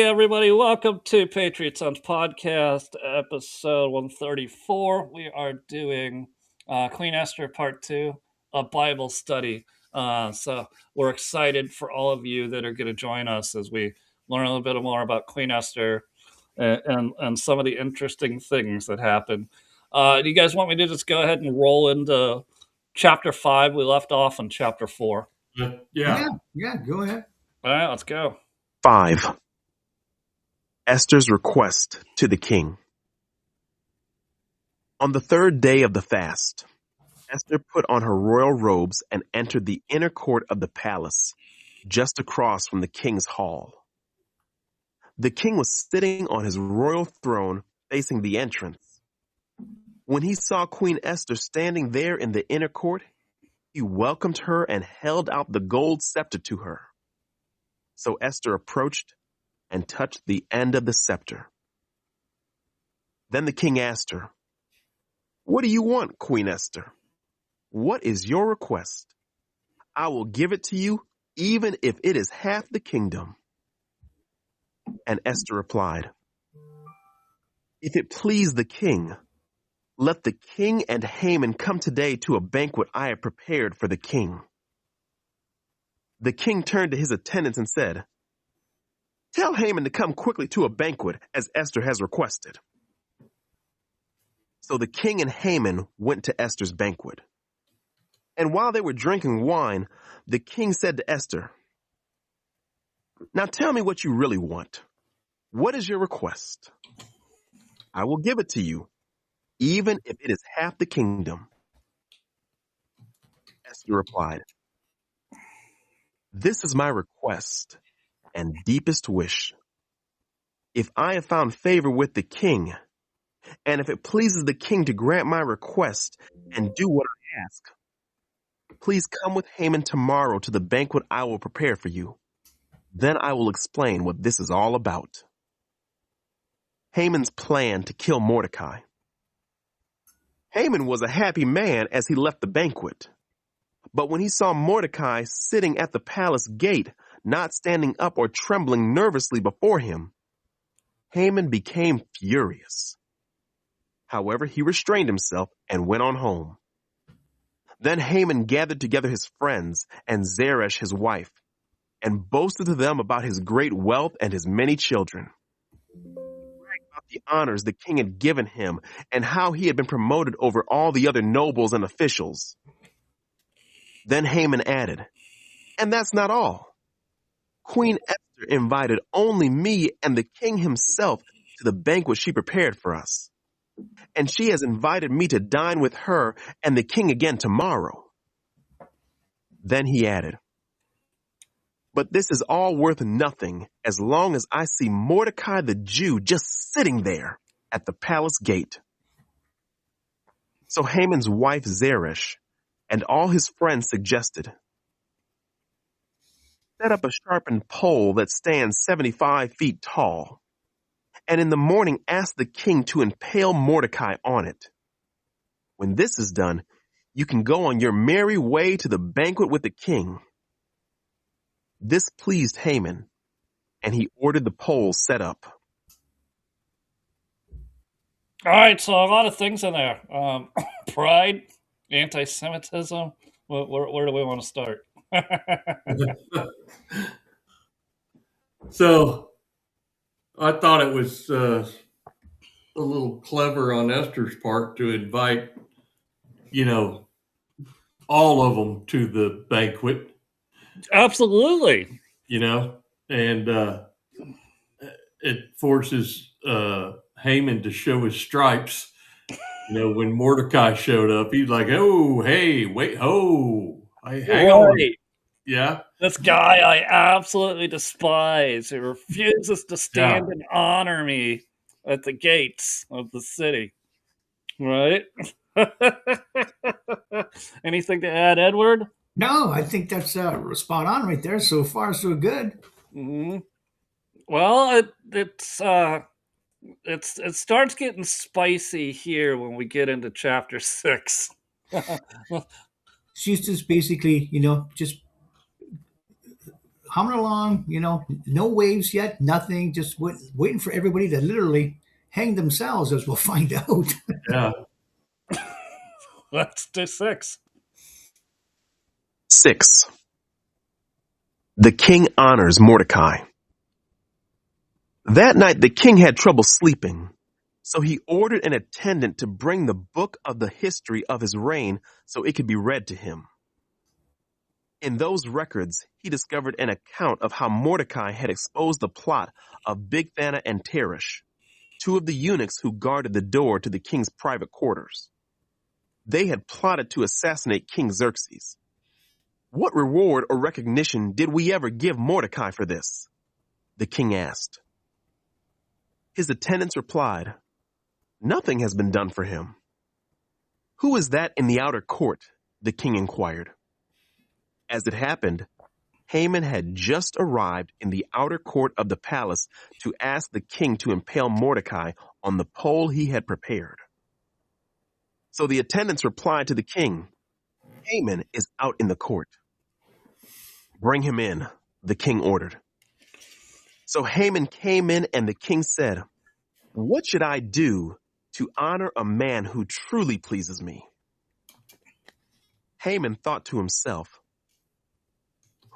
everybody. Welcome to Patriots on Podcast, episode 134. We are doing Queen Esther Part 2, a Bible study. So we're excited for all of you that are going to join us as we learn a little bit more about Queen Esther and some of the interesting things that happen. Do you guys want me to just go ahead and roll into chapter 5? We left off in chapter 4. Yeah, go ahead. All right, let's go. 5. Esther's request to the king. On the third day of the fast, Esther put on her royal robes and entered the inner court of the palace, just across from the king's hall. The king was sitting on his royal throne facing the entrance. When he saw Queen Esther standing there in the inner court, he welcomed her and held out the gold scepter to her. So Esther approached and touched the end of the scepter. Then the king asked her, "What do you want, Queen Esther? What is your request? I will give it to you, even if it is half the kingdom." And Esther replied, "If it please the king, let the king and Haman come today to a banquet I have prepared for the king." The king turned to his attendants and said, "Tell Haman to come quickly to a banquet, as Esther has requested." So the king and Haman went to Esther's banquet. And while they were drinking wine, the king said to Esther, "Now tell me what you really want. What is your request? I will give it to you, even if it is half the kingdom." Esther replied, "This is my request and deepest wish. If I have found favor with the king, and if it pleases the king to grant my request and do what I ask, please come with Haman tomorrow to the banquet I will prepare for you. Then I will explain what this is all about." Haman's plan to kill Mordecai. Haman was a happy man as he left the banquet. But when he saw Mordecai sitting at the palace gate, not standing up or trembling nervously before him, Haman became furious. However, he restrained himself and went on home. Then Haman gathered together his friends and Zeresh his wife, and boasted to them about his great wealth and his many children. He bragged about the honors the king had given him and how he had been promoted over all the other nobles and officials. Then Haman added, "And that's not all. Queen Esther invited only me and the king himself to the banquet she prepared for us. And she has invited me to dine with her and the king again tomorrow." Then he added, "But this is all worth nothing as long as I see Mordecai the Jew just sitting there at the palace gate." So Haman's wife Zeresh and all his friends suggested, "Set up a sharpened pole that stands 75 feet tall, and in the morning ask the king to impale Mordecai on it. When this is done, you can go on your merry way to the banquet with the king." This pleased Haman, and he ordered the pole set up. All right, so a lot of things in there. Pride, anti-Semitism. Where do we want to start? So I thought it was a little clever on Esther's part to invite, all of them to the banquet. Absolutely. And it forces Haman to show his stripes. When Mordecai showed up, he's like, "Oh, hey, wait, hang on." Yeah. This guy I absolutely despise. He refuses to stand and honor me at the gates of the city. Right? Anything to add, Edward? No, I think that's spot on right there. So far, so good. Mm-hmm. Well, it starts getting spicy here when we get into chapter 6. She's just basically, just humming along, no waves yet, nothing, just waiting for everybody to literally hang themselves, as we'll find out. Yeah. Let's do 6. 6. The king honors Mordecai. That night the king had trouble sleeping, so he ordered an attendant to bring the book of the history of his reign so it could be read to him. In those records, he discovered an account of how Mordecai had exposed the plot of Bigthana and Teresh, 2 of the eunuchs who guarded the door to the king's private quarters. They had plotted to assassinate King Xerxes. What reward or recognition did we ever give Mordecai for this? The king asked. His attendants replied, Nothing has been done for him. Who is that in the outer court? The king inquired. As it happened, Haman had just arrived in the outer court of the palace to ask the king to impale Mordecai on the pole he had prepared. So the attendants replied to the king, Haman is out in the court. Bring him in, the king ordered. So Haman came in and the king said, What should I do to honor a man who truly pleases me? Haman thought to himself,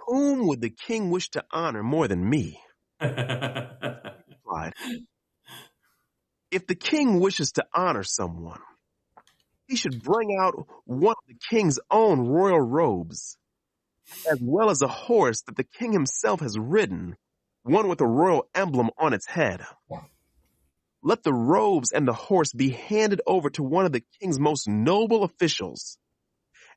Whom would the king wish to honor more than me? He replied, If the king wishes to honor someone, he should bring out one of the king's own royal robes, as well as a horse that the king himself has ridden, one with a royal emblem on its head. Let the robes and the horse be handed over to one of the king's most noble officials,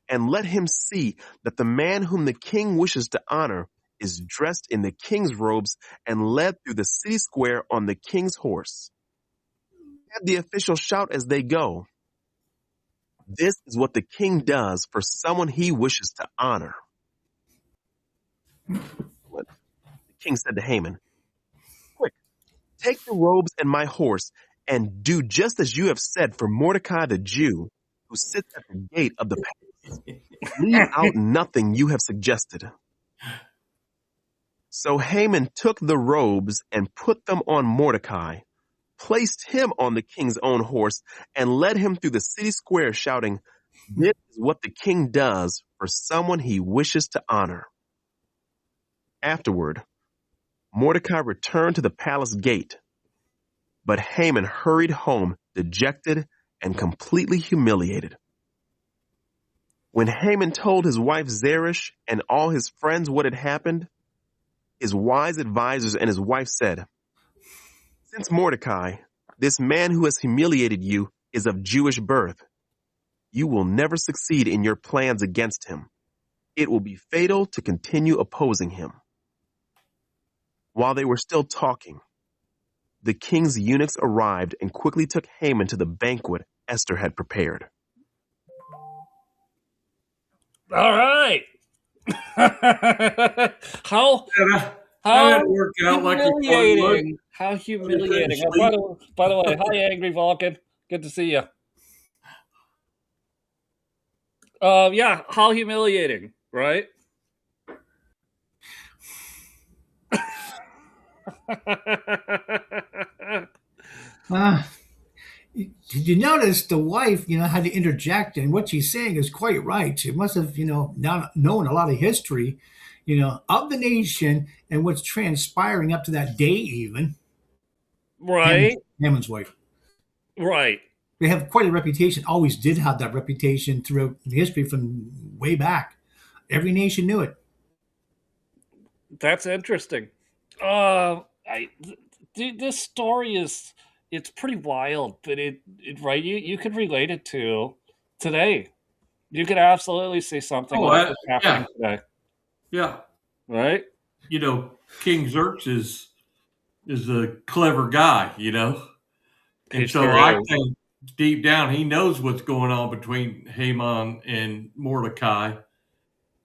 and let him see that the man whom the king wishes to honor is dressed in the king's robes and led through the city square on the king's horse. Have the officials shout as they go, This is what the king does for someone he wishes to honor. The king said to Haman, Quick, take the robes and my horse, and do just as you have said for Mordecai the Jew, who sits at the gate of the palace. Leave out nothing you have suggested. So Haman took the robes and put them on Mordecai, placed him on the king's own horse, and led him through the city square, shouting, This is what the king does for someone he wishes to honor. Afterward, Mordecai returned to the palace gate, but Haman hurried home dejected and completely humiliated. When Haman told his wife Zeresh and all his friends what had happened, his wise advisors and his wife said, Since Mordecai, this man who has humiliated you, is of Jewish birth, you will never succeed in your plans against him. It will be fatal to continue opposing him. While they were still talking, the king's eunuchs arrived and quickly took Haman to the banquet Esther had prepared. All right. How That didn't work out like you thought it would. humiliating. How humiliating. Oh, by the way, hi, Angry Vulcan. Good to see you. Yeah, how humiliating, right? Did you notice the wife, had to interject, and what she's saying is quite right. She must have, not known a lot of history, of the nation and what's transpiring up to that day, even. Right? Haman's wife. Right. They have quite a reputation, always did have that reputation throughout history from way back. Every nation knew it. That's interesting. This story it's pretty wild, but it right, you could relate it to today. You could absolutely see something like this happening today. Yeah. Right? King Xerxes is a clever guy, and He so sure I is. think deep down he knows what's going on between Haman and Mordecai,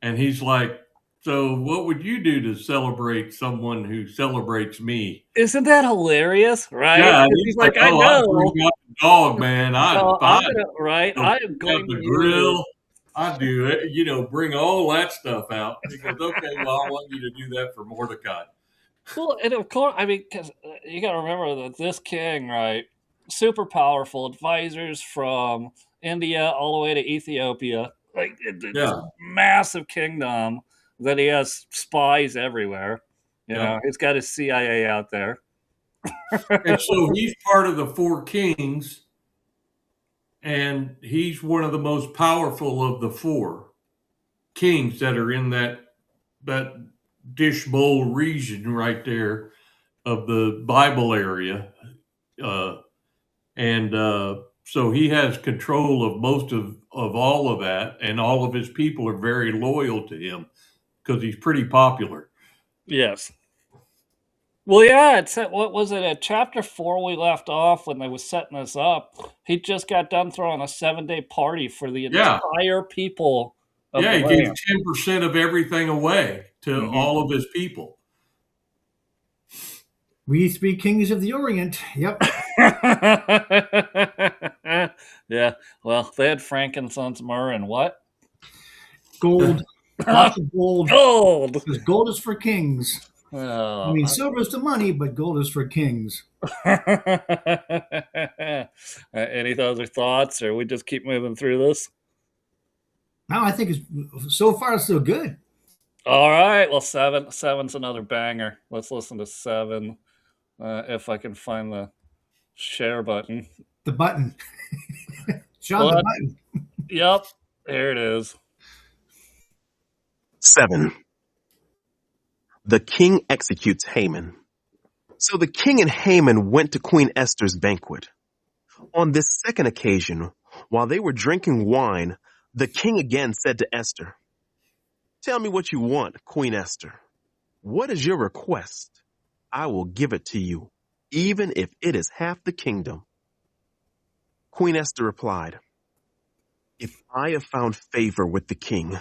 and he's like, so what would you do to celebrate someone who celebrates me? Isn't that hilarious? Right? Yeah, and He's like, I I know. bring out the dog, man. So I I'm going bring out to the grill. I do it. Bring all that stuff out. He goes, okay, well, I want you to do that for Mordecai. Well, and of course, I mean, because you got to remember that this king, right, super powerful advisors from India all the way to Ethiopia. Like, it's a Yeah. massive kingdom that he has spies everywhere. Yep. He's got his CIA out there. And so he's part of the four kings, and he's one of the most powerful of the four kings that are in that dish bowl region right there of the Bible area. Uh, and so he has control of most of all of that, and all of his people are very loyal to him because he's pretty popular. Yes. Well, yeah, it's what was it at chapter 4 we left off when they was setting us up. He just got done throwing a 7-day party for the Yeah. entire people of Yeah, the he gave land. 10% of everything away to all of his people. We three kings of the Orient. Yep. Yeah. Well, they had frankincense, myrrh, and what? Gold. Lots of gold. Gold. Because gold is for kings. Oh, I mean, silver is the money, but gold is for kings. Any other thoughts, or we just keep moving through this? Now, I think it's so far so good. All right. Well, seven's another banger. Let's listen to 7. If I can find the share button. The button. John, the button. Yep. There it is. 7. The king executes Haman. So the king and Haman went to Queen Esther's banquet. On this second occasion, while they were drinking wine, the king again said to Esther, "Tell me what you want, Queen Esther. What is your request? I will give it to you, even if it is half the kingdom." Queen Esther replied, "If I have found favor with the king,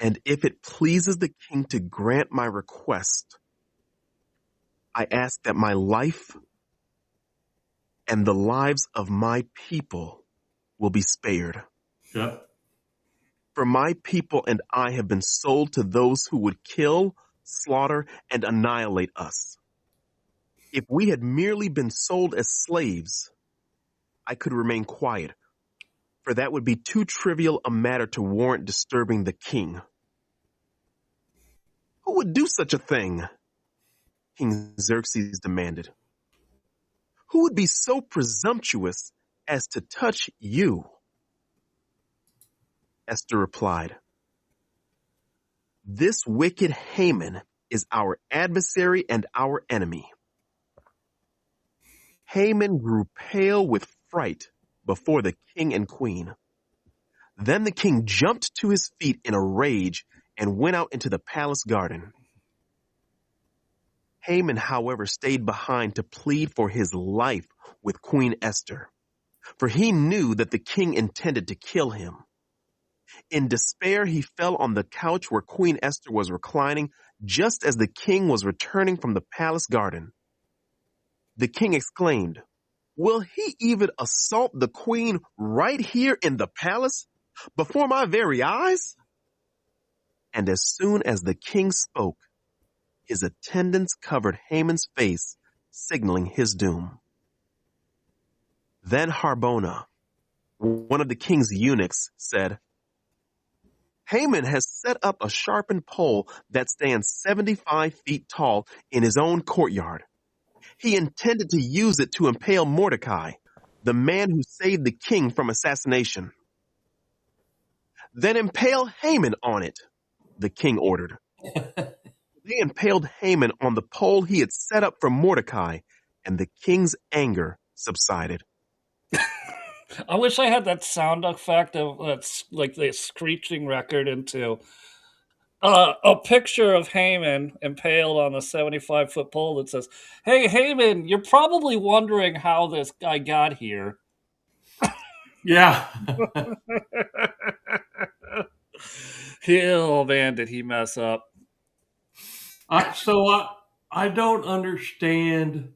and if it pleases the king to grant my request, I ask that my life and the lives of my people will be spared. Yep. For my people and I have been sold to those who would kill, slaughter, and annihilate us. If we had merely been sold as slaves, I could remain quiet, for that would be too trivial a matter to warrant disturbing the king." "Who would do such a thing?" King Xerxes demanded. "Who would be so presumptuous as to touch you?" Esther replied, "This wicked Haman is our adversary and our enemy." Haman grew pale with fright before the king and queen. Then the king jumped to his feet in a rage and went out into the palace garden. Haman, however, stayed behind to plead for his life with Queen Esther, for he knew that the king intended to kill him. In despair, he fell on the couch where Queen Esther was reclining just as the king was returning from the palace garden. The king exclaimed, "Will he even assault the queen right here in the palace, before my very eyes?" And as soon as the king spoke, his attendants covered Haman's face, signaling his doom. Then Harbona, one of the king's eunuchs, said, "Haman has set up a sharpened pole that stands 75 feet tall in his own courtyard. He intended to use it to impale Mordecai, the man who saved the king from assassination." "Then impale Haman on it," the king ordered. They impaled Haman on the pole he had set up for Mordecai, and the king's anger subsided. I wish I had that sound effect of that's like the screeching record into a picture of Haman impaled on a 75-foot pole that says, "Hey, Haman, you're probably wondering how this guy got here." Yeah. Oh man, did he mess up? I don't understand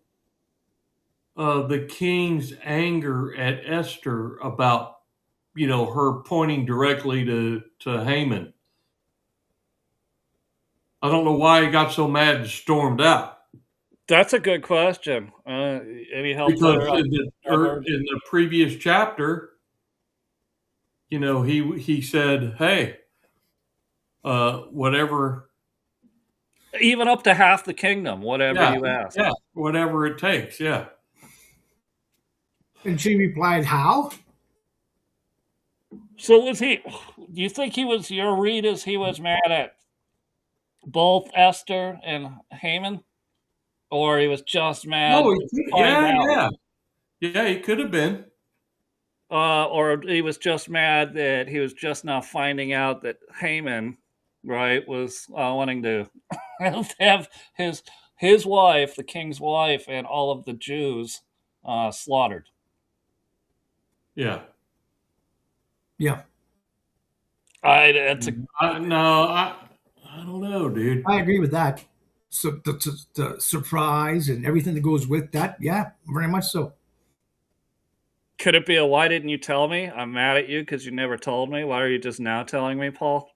the king's anger at Esther about her pointing directly to Haman. I don't know why he got so mad and stormed out. That's a good question. Any help Because there on numbers? in the previous chapter, he said, "Hey, whatever, Even up to half the kingdom, whatever yeah, you ask. yeah, whatever it takes, yeah." And she replied, "How?" So was he? Do you think your read is he was mad at both Esther and Haman, or he was just mad Oh, to find out, yeah, he could have been. or he was just mad that he was just now finding out that Haman, right, was wanting to have his wife, the king's wife, and all of the Jews slaughtered. Yeah. Yeah, It's a No, I don't know, dude. I agree with that. So the surprise and everything that goes with that, yeah, very much so. Could it be a why didn't you tell me? I'm mad at you because you never told me. Why are you just now telling me, Paul?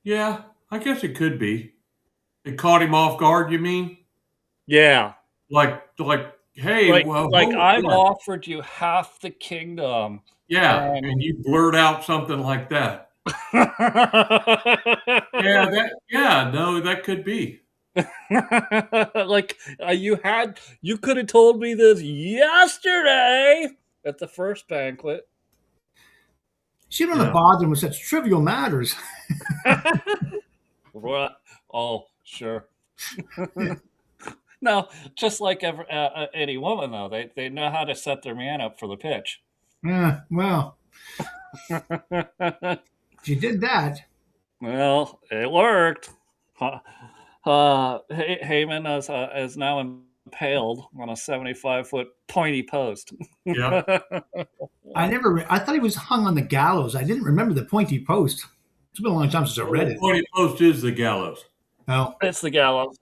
Yeah, I guess it could be. It caught him off guard, you mean? Yeah. Like, hey, well, Like I've offered you half the kingdom. yeah, And and you blurt out something like that. No, that could be. like you could have told me this yesterday at the first banquet. She don't Yeah. bother with such trivial matters. What? Oh, sure. No, just like any woman, though, they know how to set their man up for the pitch. Well, she did that. Well, it worked. Haman is now impaled on a 75-foot pointy post. Yeah. I thought he was hung on the gallows. I didn't remember the pointy post. It's been a long time since I read The it. pointy post is the gallows. Oh, It's the gallows.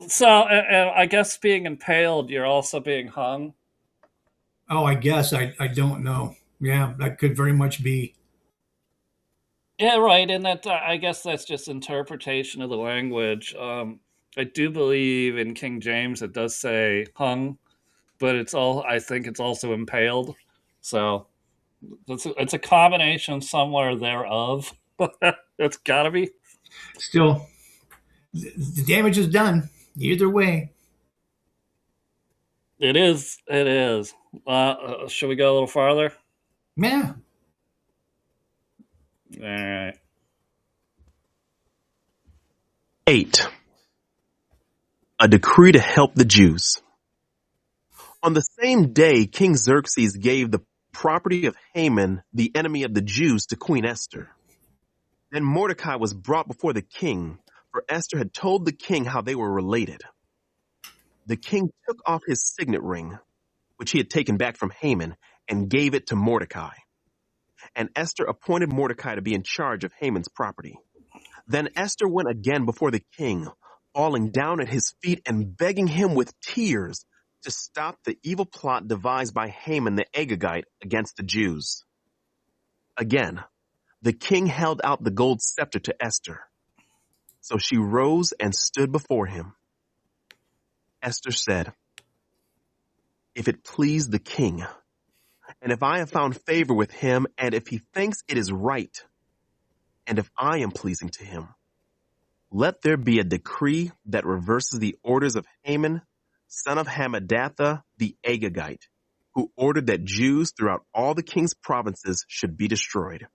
So, I guess being impaled, you're also being hung. oh, I guess I don't know. Yeah, that could very much be. Yeah, right. And that I guess that's just interpretation of the language. I do believe in King James it does say hung, but I think it's also impaled. So it's a combination somewhere thereof. It's gotta be. Still, the damage is done. Either way. It is. It is. Should we go a little farther? Yeah. All right. 8. A decree to help the Jews. On the same day, King Xerxes gave the property of Haman, the enemy of the Jews, to Queen Esther. Then Mordecai was brought before the king, for Esther had told the king how they were related. The king took off his signet ring, which he had taken back from Haman, and gave it to Mordecai. And Esther appointed Mordecai to be in charge of Haman's property. Then Esther went again before the king, falling down at his feet and begging him with tears to stop the evil plot devised by Haman the Agagite against the Jews. Again, the king held out the gold scepter to Esther. So she rose and stood before him. Esther said, "If it please the king, and if I have found favor with him, and if he thinks it is right, and if I am pleasing to him, let there be a decree that reverses the orders of Haman, son of Hammedatha the Agagite, who ordered that Jews throughout all the king's provinces should be destroyed.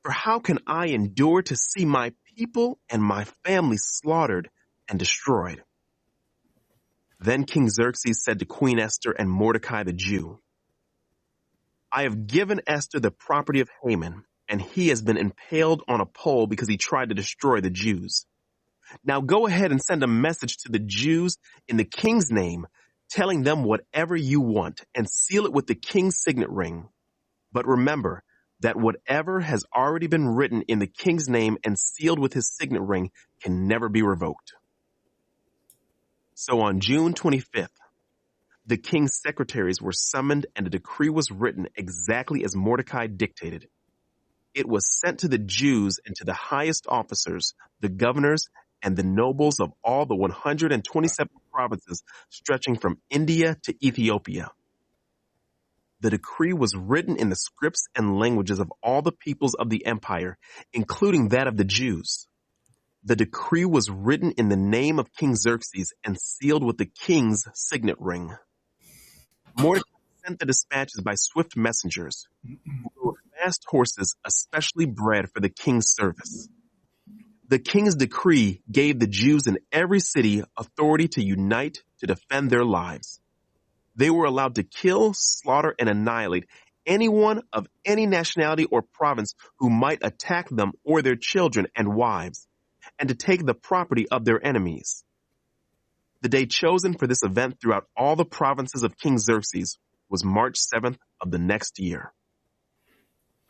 For how can I endure to see my people and my family slaughtered and destroyed?" Then King Xerxes said to Queen Esther and Mordecai the Jew, "I have given Esther the property of Haman, and he has been impaled on a pole because he tried to destroy the Jews. Now go ahead and send a message to the Jews in the king's name, telling them whatever you want, and seal it with the king's signet ring. But remember that whatever has already been written in the king's name and sealed with his signet ring can never be revoked." So on June 25th, The king's secretaries were summoned and a decree was written exactly as Mordecai dictated. It was sent to the Jews and to the highest officers, the governors, and the nobles of all the 127 provinces stretching from India to Ethiopia. The decree was written in the scripts and languages of all the peoples of the empire, including that of the Jews. The decree was written in the name of King Xerxes and sealed with the king's signet ring. Mordecai sent the dispatches by swift messengers, who rode fast horses especially bred for the king's service. The king's decree gave the Jews in every city authority to unite to defend their lives. They were allowed to kill, slaughter, and annihilate anyone of any nationality or province who might attack them or their children and wives, and to take the property of their enemies. The day chosen for this event throughout all the provinces of King Xerxes was March 7th of the next year.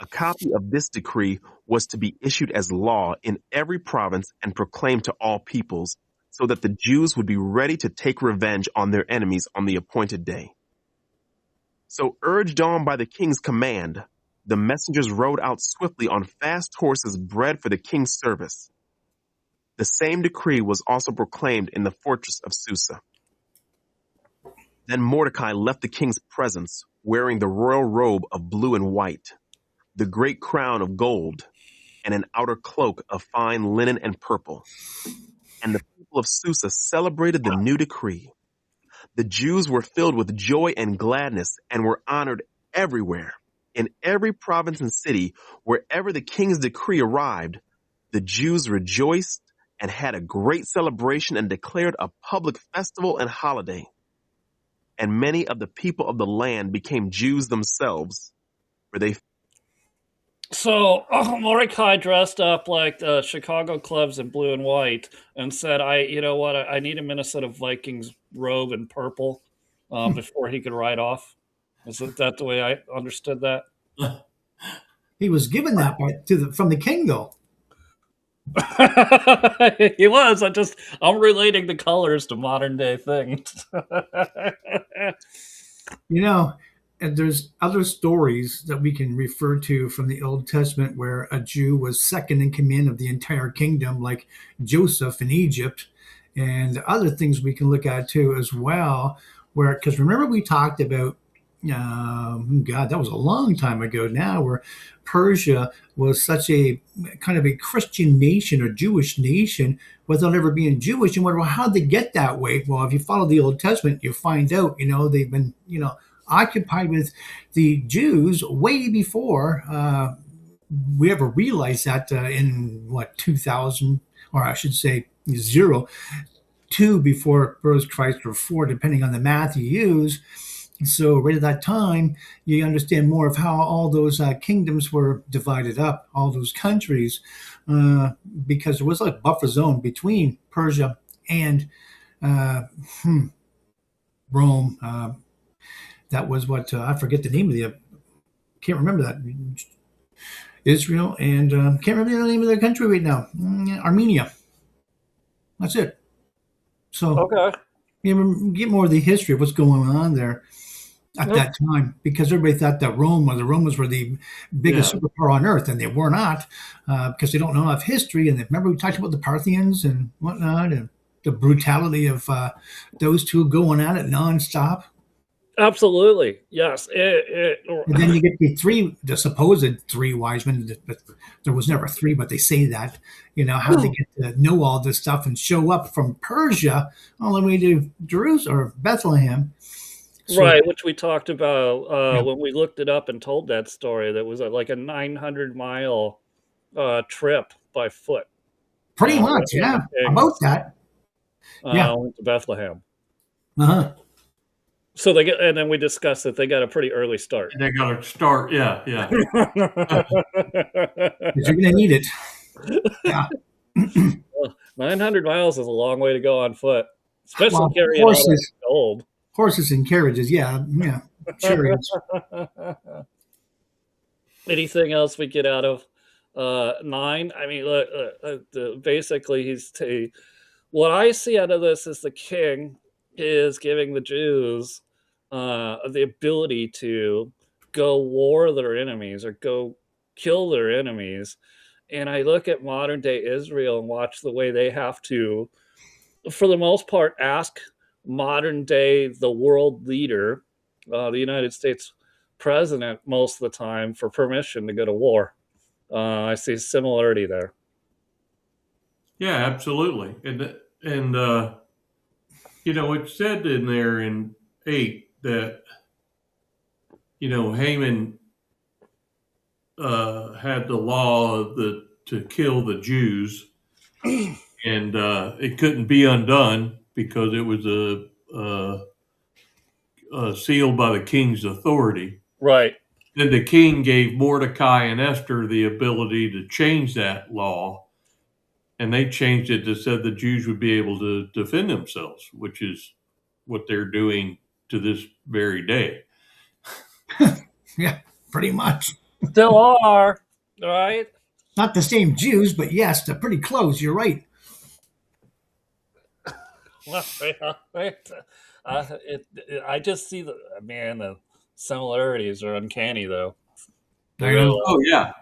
A copy of this decree was to be issued as law in every province and proclaimed to all peoples, so that the Jews would be ready to take revenge on their enemies on the appointed day. So, urged on by the king's command, the messengers rode out swiftly on fast horses bred for the king's service. The same decree was also proclaimed in the fortress of Susa. Then Mordecai left the king's presence, wearing the royal robe of blue and white, the great crown of gold, and an outer cloak of fine linen and purple. And the people of Susa celebrated the new decree. The Jews were filled with joy and gladness and were honored everywhere. In every province and city, wherever the king's decree arrived, the Jews rejoiced and had a great celebration and declared a public festival and holiday. And many of the people of the land became Jews themselves, for they. So Mordecai dressed up like the Chicago clubs in blue and white and said, I need a Minnesota Vikings robe in purple before he could ride off. Is that the way I understood that? He was given that from the king, though. He was. I'm relating the colors to modern day things. And there's other stories that we can refer to from the Old Testament where a Jew was second in command of the entire kingdom, like Joseph in Egypt, and other things we can look at too as well. Because remember we talked about, God, that was a long time ago now, where Persia was such a kind of a Christian nation or Jewish nation without ever being Jewish. And wonder, well, how'd they get that way? Well, if you follow the Old Testament, you find out, they've been, occupied with the Jews way before we ever realized that in 2000, or I should say 2 before birth Christ, or 4, depending on the math you use. So right at that time, you understand more of how all those kingdoms were divided up, all those countries, because there was a buffer zone between Persia and Rome. That was what I forget the name of can't remember that. Israel and can't remember the name of the country right now. Armenia. That's it. So okay, get more of the history of what's going on there at that time, because everybody thought that the Romans were the biggest superpower on earth, and they were not, because they don't know enough history. And remember we talked about the Parthians and whatnot, and the brutality of those two going at it nonstop. Absolutely, yes. And then you get the supposed 3 wise men, but there was never 3, but they say that, how they get to know all this stuff and show up from Persia all the way to Jerusalem or Bethlehem. Right, which we talked about when we looked it up and told that story. That was like a 900-mile trip by foot. Pretty much, yeah, about that. Went to Bethlehem. Uh-huh. So and then we discussed that they got a pretty early start. They got to start, yeah. You're going to need it. Yeah. 900 miles is a long way to go on foot, especially carrying all that gold. Horses and carriages, yeah, chariots. Anything else we get out of 9? I mean, look, basically, what I see out of this is the king is giving the Jews the ability to go war their enemies or go kill their enemies. And I look at modern day Israel and watch the way they have to, for the most part, ask modern day the world leader, the United States president, most of the time for permission to go to war. I see similarity there. Yeah, absolutely. And it said in there in 8 that Haman had the law of to kill the Jews, and it couldn't be undone because it was sealed by the king's authority. Right. Then the king gave Mordecai and Esther the ability to change that law, and they changed it to said the Jews would be able to defend themselves, which is what they're doing to this very day. Yeah, pretty much. Still are, right? Not the same Jews, but yes, they're pretty close. You're right. I just see the similarities are uncanny, though. I know. Oh, yeah.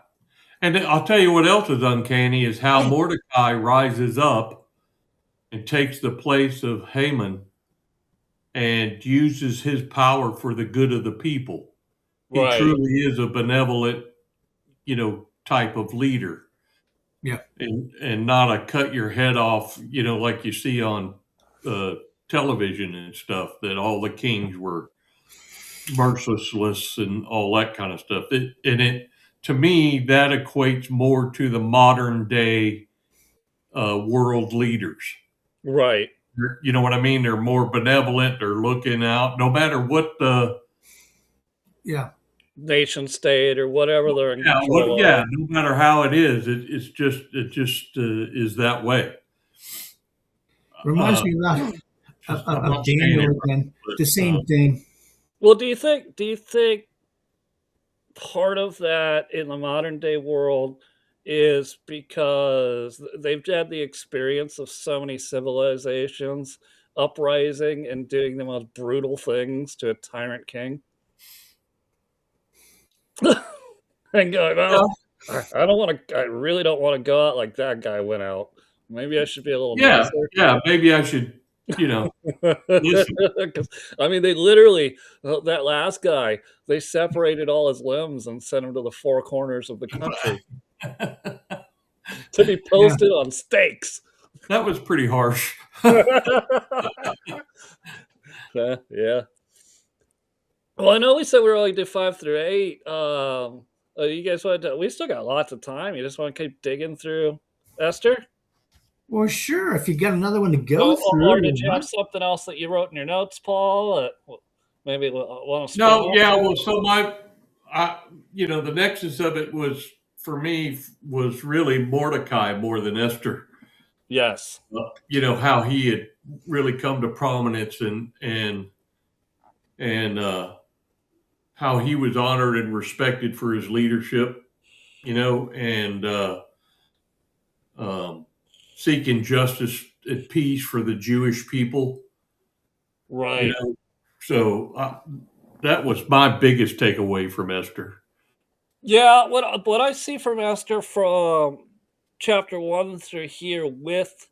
And I'll tell you what else is uncanny is how Mordecai rises up and takes the place of Haman and uses his power for the good of the people. He Right. truly is a benevolent, type of leader. Yeah. And not a cut your head off, like you see on television and stuff, that all the kings were merciless and all that kind of stuff. To me, that equates more to the modern day world leaders. Right. You know what I mean? They're more benevolent. They're looking out, no matter what the nation state or whatever they're in control of. no matter how it is, it just is that way. Reminds me of Daniel again. The same thing. Well, do you think part of that in the modern day world is because they've had the experience of so many civilizations uprising and doing the most brutal things to a tyrant king? And going, well, I really don't want to go out like that guy went out. Maybe I should be a little nicer. Yeah, maybe I should, listen. I mean, they literally, that last guy, they separated all his limbs and sent him to the four corners of the country to be posted on stakes. That was pretty harsh. Yeah. Well, I know we said we were only do 5 through 8. You guys want to? We still got lots of time. You just want to keep digging through Esther? Well, sure. If you got another one to go through. Or did you have something else that you wrote in your notes, Paul? Maybe want to. No, yeah. Well, so the nexus of it was for me was really Mordecai more than Esther. Yes. How he had really come to prominence and how he was honored and respected for his leadership, and seeking justice and peace for the Jewish people. Right. So that was my biggest takeaway from Esther. Yeah, what I see from Esther from chapter 1 through here with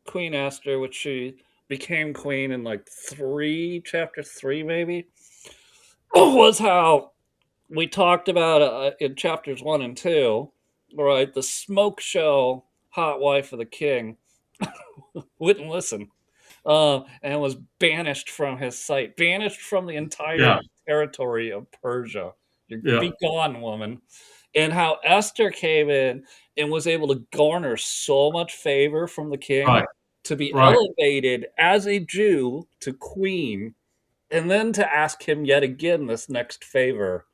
Queen Esther, which she became queen in chapter 3 maybe, was how we talked about in chapters 1 and 2, right? The smoke show hot wife of the king wouldn't listen, and was banished from his sight, banished from the entire territory of Persia. Be gone, woman. And how Esther came in and was able to garner so much favor from the king to be elevated as a Jew to queen, and then to ask him yet again this next favor: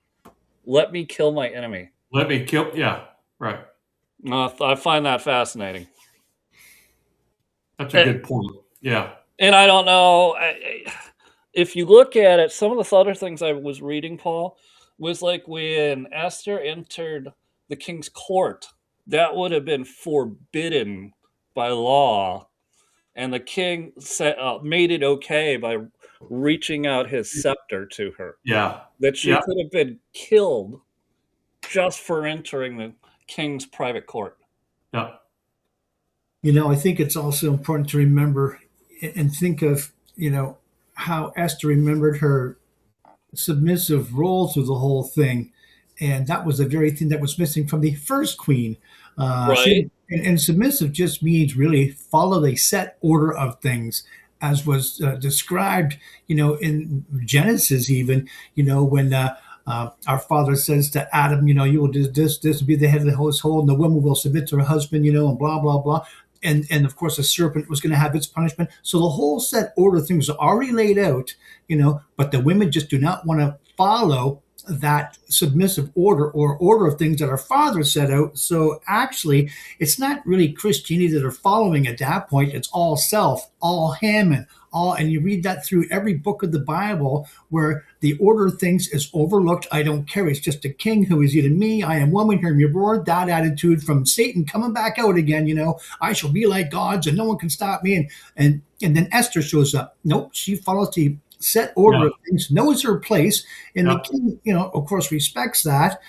let me kill my enemy. Let me kill. Yeah, right. I find that fascinating. That's a good point. Yeah. And I don't know, if you look at it, some of the other things I was reading, Paul, was like when Esther entered the king's court, that would have been forbidden by law. And the king made it okay by reaching out his scepter to her. Yeah. That she Yeah. could have been killed just for entering the king's private court. Yeah. I think it's also important to remember and think of, how Esther remembered her submissive role through the whole thing. And that was the very thing that was missing from the first queen. Right. And submissive just means really follow a set order of things, as was described, in Genesis, even, when our father says to Adam, you will do this will be the head of the household, and the woman will submit to her husband, and blah, blah, blah. And of course, the serpent was going to have its punishment. So the whole set order of things are already laid out, but the women just do not want to follow that submissive order or order of things that our father set out. So actually, it's not really Christianity that are following at that point. It's all self, all Haman, and you read that through every book of the Bible where the order of things is overlooked. I don't care. It's just a king who is eating me. I am woman, hear me roar. That attitude from Satan coming back out again. I shall be like gods and no one can stop me. And then Esther shows up. Nope, she follows the set order of things, knows her place, and the king, of course, respects that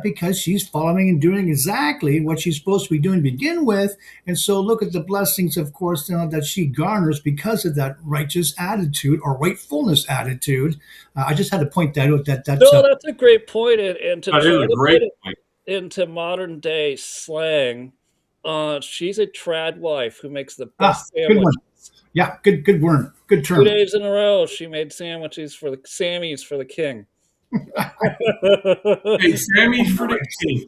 because she's following and doing exactly what she's supposed to be doing to begin with. And so look at the blessings, of course, that she garners because of that righteous attitude or rightfulness attitude. I just had to point that out. That's that's a great point, and to That try is a to great put it point. into modern day slang, she's a trad wife who makes the best good one. sandwiches. Yeah, good word, good term. 2 days in a row, she made sandwiches for the Sammys for the king. Hey, Sammy's for the king.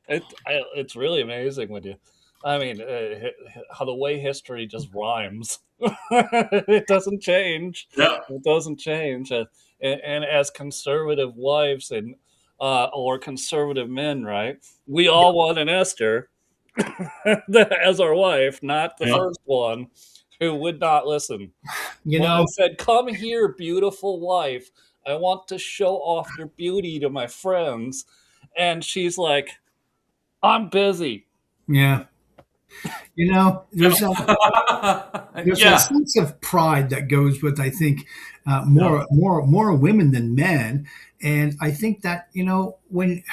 It's really amazing when you, how the way history just rhymes. It doesn't change. Yeah. It doesn't change. And as conservative wives and or conservative men, right? We all want an Esther as our wife, not the first one who would not listen. When I said, "Come here, beautiful wife. I want to show off your beauty to my friends," and she's like, "I'm busy." Yeah. There's a sense of pride that goes with, I think, more women than men. And I think that, when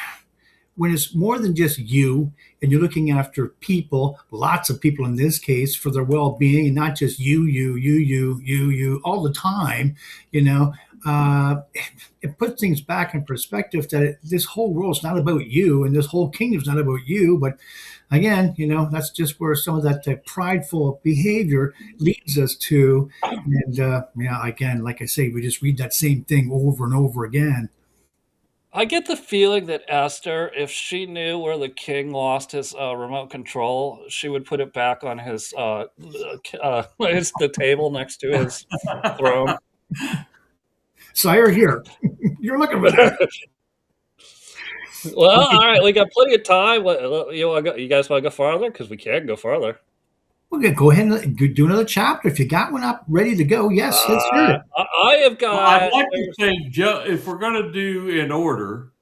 it's more than just you and you're looking after people, lots of people in this case, for their well-being, and not just you all the time, it puts things back in perspective that this whole world's not about you and this whole kingdom's not about you. But again, that's just where some of that prideful behavior leads us to. And again, like I say, we just read that same thing over and over again. I get the feeling that Esther, if she knew where the king lost his remote control, she would put it back on his the table next to his throne. Sire, here. You're looking for that. Well, all right, we got plenty of time. You guys want to go farther? Because we can go farther. We're going to go ahead and do another chapter. If you got one up, ready to go, yes, let's hear it. I have got... Well, I'd like to say, if we're going to do in order,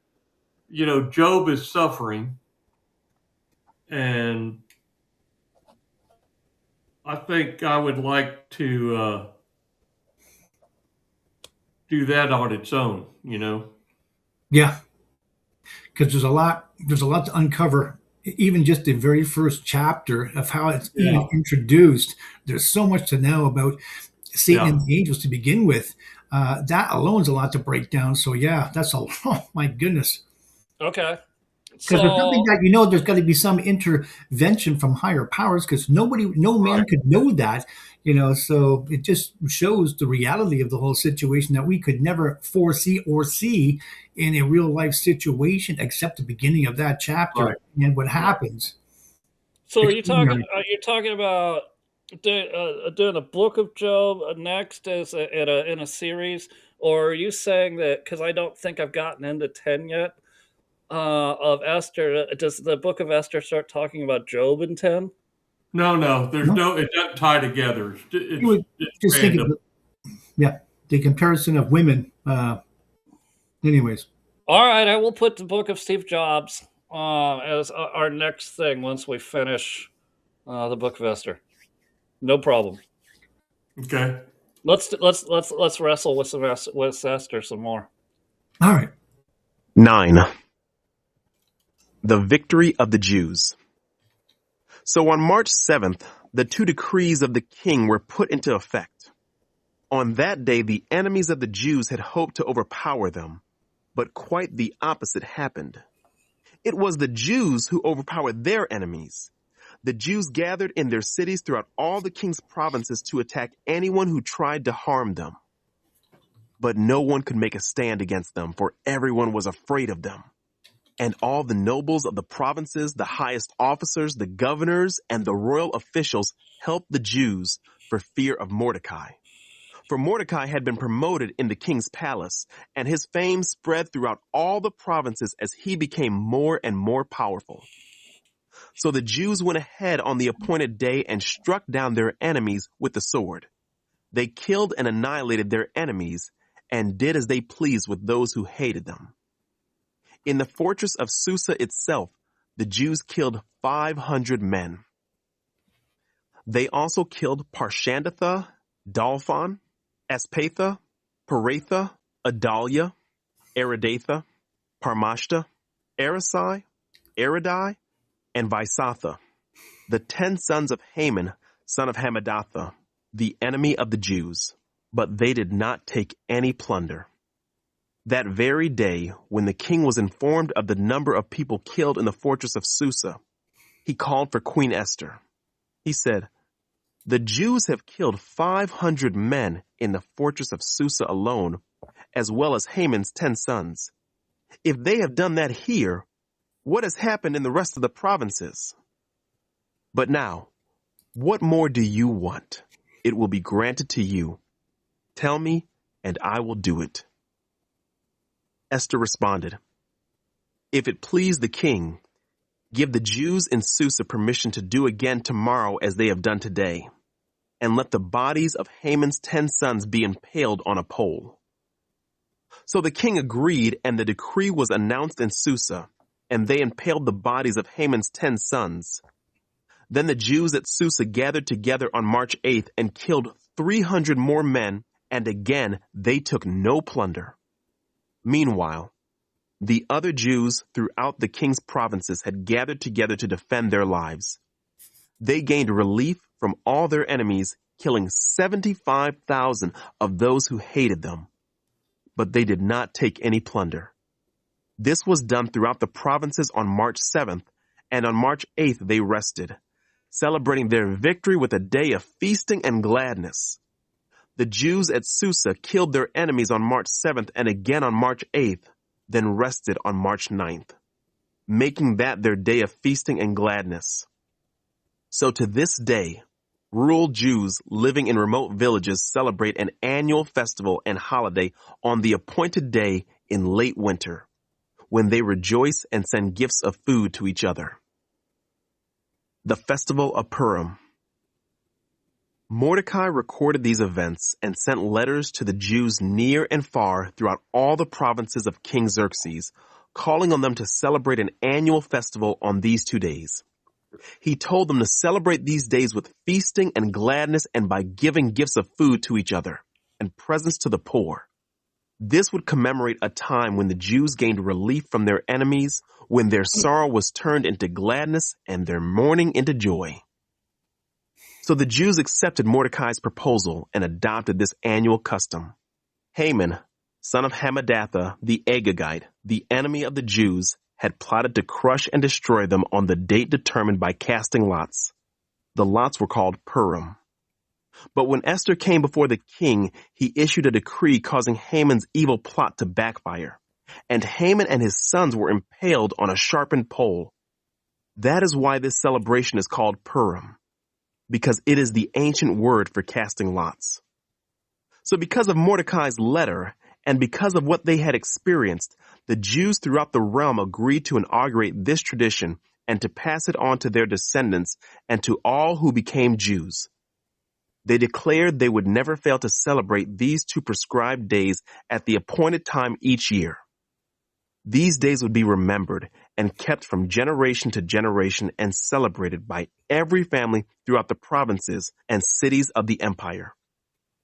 Job is suffering. And I think I would like to do that on its own, Yeah. Because there's a lot to uncover. Even just the very first chapter of how it's even introduced, there's so much to know about Satan and the angels to begin with. That alone is a lot to break down. So oh my goodness. Okay. Because there's something that there's got to be some intervention from higher powers, because no man could know that. So it just shows the reality of the whole situation that we could never foresee or see in a real life situation, except the beginning of that chapter and what happens. So are you talking about doing a book of Job next as in a series, or are you saying that, because I don't think I've gotten into 10 yet of Esther, does the book of Esther start talking about Job in 10? No, there's it doesn't tie together. It's just think of the comparison of women. Anyways. All right, I will put the book of Steve Jobs as our next thing once we finish the book of Esther. No problem. Okay. Let's wrestle with Esther some more. All right. 9. The victory of the Jews. So on March 7th, the 2 decrees of the king were put into effect. On that day, the enemies of the Jews had hoped to overpower them, but quite the opposite happened. It was the Jews who overpowered their enemies. The Jews gathered in their cities throughout all the king's provinces to attack anyone who tried to harm them. But no one could make a stand against them, for everyone was afraid of them. And all the nobles of the provinces, the highest officers, the governors, and the royal officials helped the Jews for fear of Mordecai. For Mordecai had been promoted in the king's palace, and his fame spread throughout all the provinces as he became more and more powerful. So the Jews went ahead on the appointed day and struck down their enemies with the sword. They killed and annihilated their enemies and did as they pleased with those who hated them. In the fortress of Susa itself, the Jews killed 500 men. They also killed Parshandatha, Dalphon, Espatha, Paratha, Adalia, Aridatha, Parmashta, Arasai, Aridai, and Vaisatha, the 10 sons of Haman, son of Hammedatha, the enemy of the Jews. But they did not take any plunder. That very day, when the king was informed of the number of people killed in the fortress of Susa, he called for Queen Esther. He said, "The Jews have killed 500 men in the fortress of Susa alone, as well as Haman's 10 sons. If they have done that here, what has happened in the rest of the provinces? But now, what more do you want? It will be granted to you. Tell me, and I will do it." Esther responded, "If it please the king, give the Jews in Susa permission to do again tomorrow as they have done today, and let the bodies of Haman's 10 sons be impaled on a pole." So the king agreed, and the decree was announced in Susa, and they impaled the bodies of Haman's 10 sons. Then the Jews at Susa gathered together on March 8th and killed 300 more men, and again they took no plunder. Meanwhile, the other Jews throughout the king's provinces had gathered together to defend their lives. They gained relief from all their enemies, killing 75,000 of those who hated them. But they did not take any plunder. This was done throughout the provinces on March 7th, and on March 8th they rested, celebrating their victory with a day of feasting and gladness. The Jews at Susa killed their enemies on March 7th and again on March 8th, then rested on March 9th, making that their day of feasting and gladness. So to this day, rural Jews living in remote villages celebrate an annual festival and holiday on the appointed day in late winter, when they rejoice and send gifts of food to each other. The Festival of Purim. Mordecai recorded these events and sent letters to the Jews near and far throughout all the provinces of King Xerxes, calling on them to celebrate an annual festival on these 2 days. He told them to celebrate these days with feasting and gladness and by giving gifts of food to each other and presents to the poor. This would commemorate a time when the Jews gained relief from their enemies, when their sorrow was turned into gladness and their mourning into joy. So the Jews accepted Mordecai's proposal and adopted this annual custom. Haman, son of Hammedatha, the Agagite, the enemy of the Jews, had plotted to crush and destroy them on the date determined by casting lots. The lots were called Purim. But when Esther came before the king, he issued a decree causing Haman's evil plot to backfire, and Haman and his sons were impaled on a sharpened pole. That is why this celebration is called Purim, because it is the ancient word for casting lots. So because of Mordecai's letter, and because of what they had experienced, the Jews throughout the realm agreed to inaugurate this tradition and to pass it on to their descendants and to all who became Jews. They declared they would never fail to celebrate these 2 prescribed days at the appointed time each year. These days would be remembered and kept from generation to generation and celebrated by every family throughout the provinces and cities of the empire.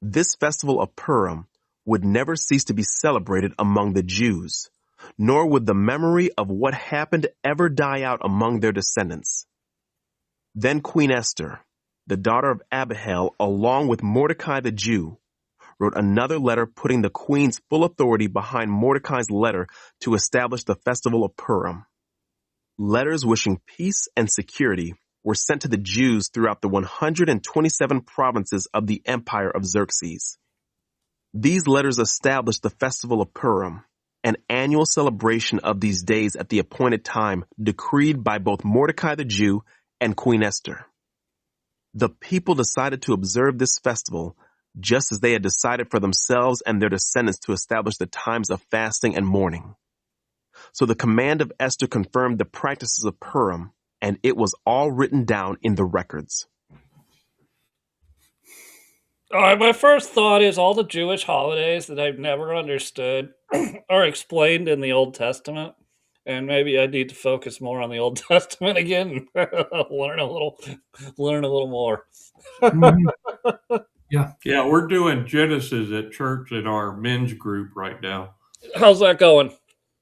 This festival of Purim would never cease to be celebrated among the Jews, nor would the memory of what happened ever die out among their descendants. Then Queen Esther, the daughter of Abihail, along with Mordecai the Jew, wrote another letter putting the queen's full authority behind Mordecai's letter to establish the festival of Purim. Letters wishing peace and security were sent to the Jews throughout the 127 provinces of the empire of Xerxes. These letters established the festival of Purim, an annual celebration of these days at the appointed time decreed by both Mordecai the Jew and Queen Esther. The people decided to observe this festival just as they had decided for themselves and their descendants to establish the times of fasting and mourning. So the command of Esther confirmed the practices of Purim, and it was all written down in the records. All right, my first thought is all the Jewish holidays that I've never understood are explained in the Old Testament. And maybe I need to focus more on the Old Testament again and learn a little more. Mhm. Yeah. Yeah, we're doing Genesis at church in our men's group right now. How's that going?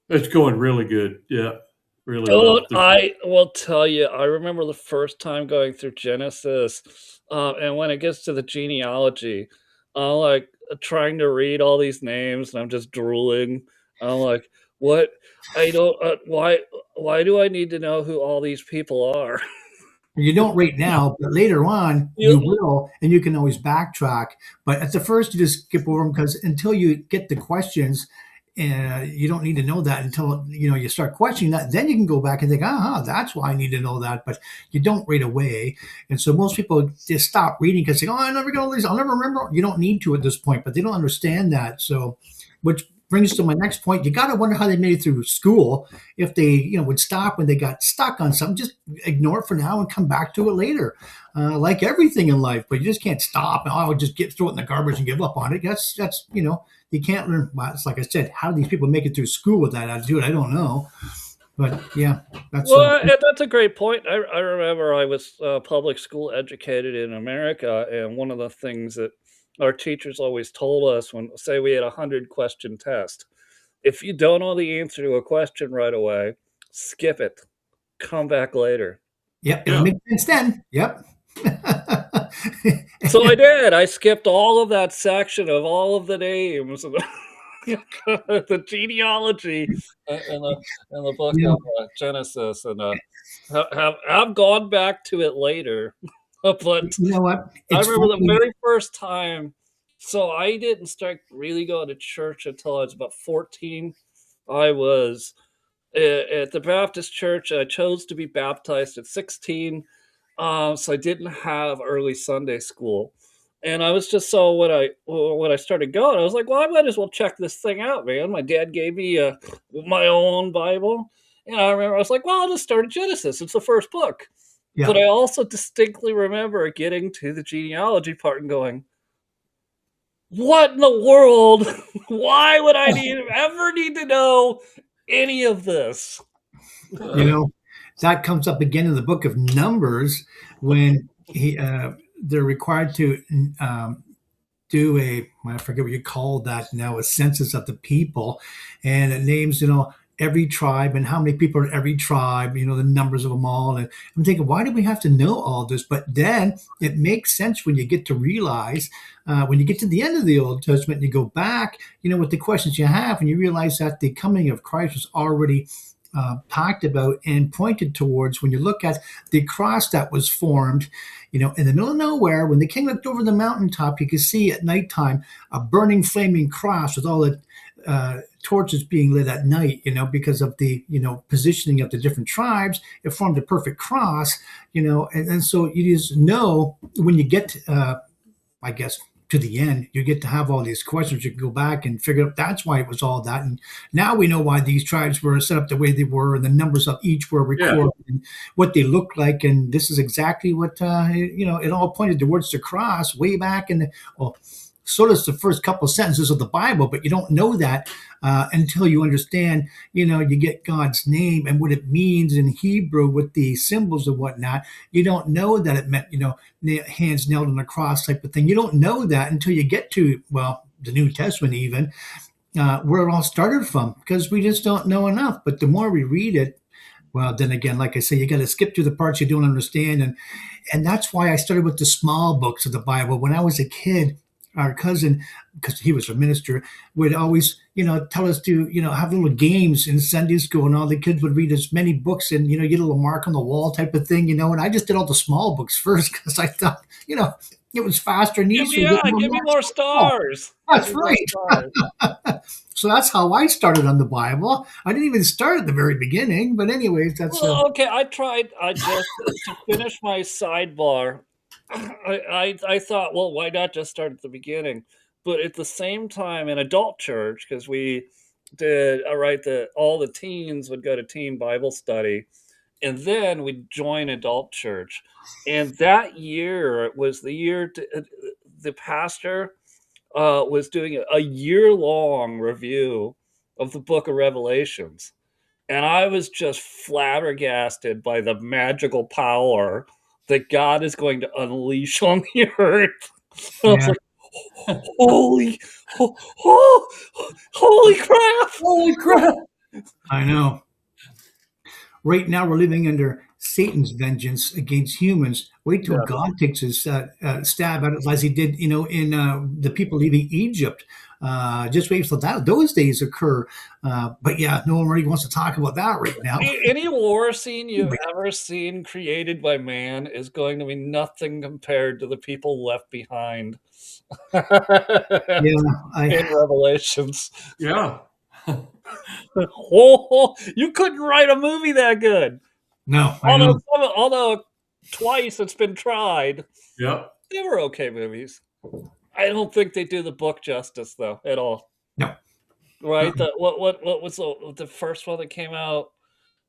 It's going really good. Yeah, really Oh, well. I will tell you, I remember the first time going through Genesis, and when it gets to the genealogy, I'm like trying to read all these names, and I'm just drooling. I'm like, what? I don't. Why? Why do I need to know who all these people are? You don't right now, but later on You- you will, and you can always backtrack. But at the first, you just skip over them because until you get the questions, you don't need to know that until you start questioning that. Then you can go back and think, that's why I need to know that. But you don't right away, and so most people just stop reading because they go, I'm never going to I'll never remember. You don't need to at this point, but they don't understand that. So, which brings to my next point. You got to wonder how they made it through school. If they, would stop when they got stuck on something, just ignore it for now and come back to it later. Like everything in life, but you just can't stop and just throw it in the garbage and give up on it. That's you can't learn. Well, it's like I said, how do these people make it through school with that attitude? I don't know, but yeah, that's Well, and that's a great point. I remember I was public school educated in America, and one of the things that our teachers always told us when, say, we had a 100-question test, if you don't know the answer to a question right away, skip it. Come back later. Yep, it'll make sense then. Yep. So I did. I skipped all of that section of all of the names and the genealogy in the book of Genesis, and have gone back to it later. But you know what? I remember the very first time. So I didn't start really going to church until I was about 14. I was at the Baptist church. I chose to be baptized at 16. So I didn't have early Sunday school. And I was just when I started going, I was like, well, I might as well check this thing out, man. My dad gave me my own Bible. And I remember I was like, well, I'll just start at Genesis. It's the first book. Yeah. But I also distinctly remember getting to the genealogy part and going, what in the world? Why would I ever need to know any of this? That comes up again in the book of Numbers when they're required to do I forget what you call that now, a census of the people, and it names every tribe and how many people are in every tribe, the numbers of them all. And I'm thinking, why do we have to know all this? But then it makes sense when you get to realize, when you get to the end of the Old Testament, and you go back, with the questions you have, and you realize that the coming of Christ was already talked about and pointed towards. When you look at the cross that was formed, in the middle of nowhere, when the king looked over the mountaintop, you could see at nighttime a burning, flaming cross with all the torches being lit at night, because of the, positioning of the different tribes. It formed a perfect cross, and so you just know when you get, I guess, to the end, you get to have all these questions. You can go back and figure out that's why it was all that. And now we know why these tribes were set up the way they were, and the numbers of each were recorded, and what they looked like. And this is exactly what, it all pointed towards the cross way back in So does the first couple sentences of the Bible, but you don't know that until you understand, you get God's name and what it means in Hebrew with the symbols and whatnot. You don't know that it meant, hands nailed on the cross type of thing. You don't know that until you get to, well, the New Testament even, where it all started from, because we just don't know enough. But the more we read it, well, then again, like I say, you got to skip through the parts you don't understand, and that's why I started with the small books of the Bible. When I was a kid, our cousin, because he was a minister, would always, tell us to, have little games in Sunday school, and all the kids would read as many books and, get a little mark on the wall type of thing, and I just did all the small books first because I thought, it was faster and easier. Give me more stars. That's right. So that's how I started on the Bible. I didn't even start at the very beginning, but anyways, that's okay. I just to finish my sidebar. I thought, well, why not just start at the beginning? But at the same time, in adult church, because we did all the teens would go to teen Bible study, and then we'd join adult church. And that year, it was the year the pastor was doing a year-long review of the book of Revelations. And I was just flabbergasted by the magical power that God is going to unleash on the earth. I was like, holy crap! Holy crap! I know. Right now, we're living under Satan's vengeance against humans. Wait till God takes his stab at it, as he did, in the people leaving Egypt. Just wait till those days occur. But yeah, no one really wants to talk about that right now. Any war scene you've ever seen created by man is going to be nothing compared to the people left behind. In Revelations. Yeah. You couldn't write a movie that good. No, although twice it's been tried. Yep. They were okay movies. I don't think they do the book justice though at all. No. Right? What was the first one that came out?